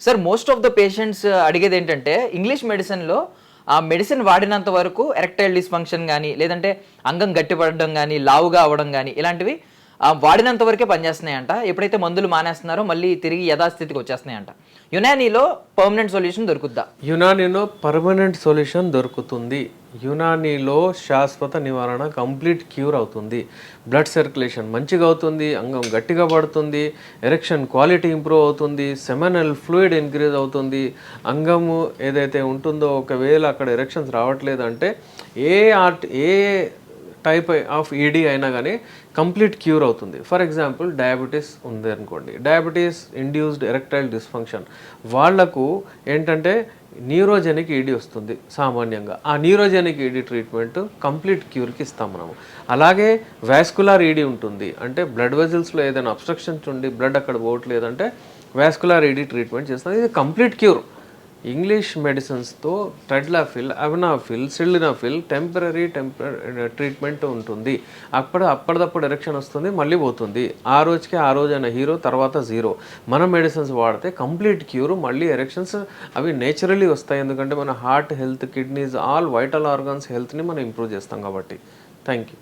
Sir most of the patients అడిగేది ఏంటంటే English మెడిసిన్‌లో ఆ మెడిసిన్ వాడినంత వరకు ఎరెక్టైల్ డిస్‌ఫంక్షన్ గాని, లేదంటే అంగం గట్టిపడడం గాని, లావుగా అవ్వడం గాని ఇలాంటివి వాడినంత వరకే పనిచేస్తున్నాయంట. ఎప్పుడైతే మందులు మానేస్తున్నారో మళ్ళీ తిరిగి యథాస్థితికి వచ్చేస్తున్నాయంట. యునానీలో పర్మనెంట్ సొల్యూషన్ దొరుకుద్దా? యునానీలో పర్మనెంట్ సొల్యూషన్ దొరుకుతుంది. యునానీలో శాశ్వత నివారణ, కంప్లీట్ క్యూర్ అవుతుంది. బ్లడ్ సర్క్యులేషన్ మంచిగా అవుతుంది, అంగం గట్టిగా పడుతుంది, ఎరెక్షన్ క్వాలిటీ ఇంప్రూవ్ అవుతుంది, సెమినల్ ఫ్లూయిడ్ ఇంక్రీజ్ అవుతుంది. అంగము ఏదైతే ఉంటుందో ఒకవేళ అక్కడ ఎరెక్షన్స్ రావట్లేదంటే ఏ టైప్ ఆఫ్ ఈడీ అయినా కానీ కంప్లీట్ క్యూర్ అవుతుంది. ఫర్ ఎగ్జాంపుల్ డయాబెటీస్ ఉంది అనుకోండి, డయాబెటీస్ ఇండ్యూస్డ్ ఎరెక్టైల్ డిస్ఫంక్షన్ వాళ్లకు ఏంటంటే న్యూరోజెనిక్ ఈడీ వస్తుంది సామాన్యంగా. ఆ న్యూరోజెనిక్ ఈడీ ట్రీట్మెంట్ కంప్లీట్ క్యూర్కి ఇస్తాం మనము. అలాగే వాస్కులార్ ఈడీ ఉంటుంది, అంటే బ్లడ్ వెజల్స్లో ఏదైనా అబ్స్ట్రక్షన్స్ ఉండి బ్లడ్ అక్కడ పోవట్లేదంటే వాస్కులార్ ఈడీ ట్రీట్మెంట్ చేస్తాం. ఇది కంప్లీట్ క్యూర్. ఇంగ్లీష్ మెడిసిన్స్తో tadalafil, avanafil, sildenafil temporary treatment ఉంటుంది. అప్పటిదప్పుడు ఎరెక్షన్ వస్తుంది, మళ్ళీ పోతుంది. ఆ రోజైన హీరో, తర్వాత జీరో. మన మెడిసిన్స్ వాడితే కంప్లీట్ క్యూర్, మళ్ళీ ఎరెక్షన్స్ అవి నేచురలీ వస్తాయి. ఎందుకంటే మన heart health, kidneys, all vital organs హెల్త్ని మనం ఇంప్రూవ్ చేస్తాం కాబట్టి. Thank you.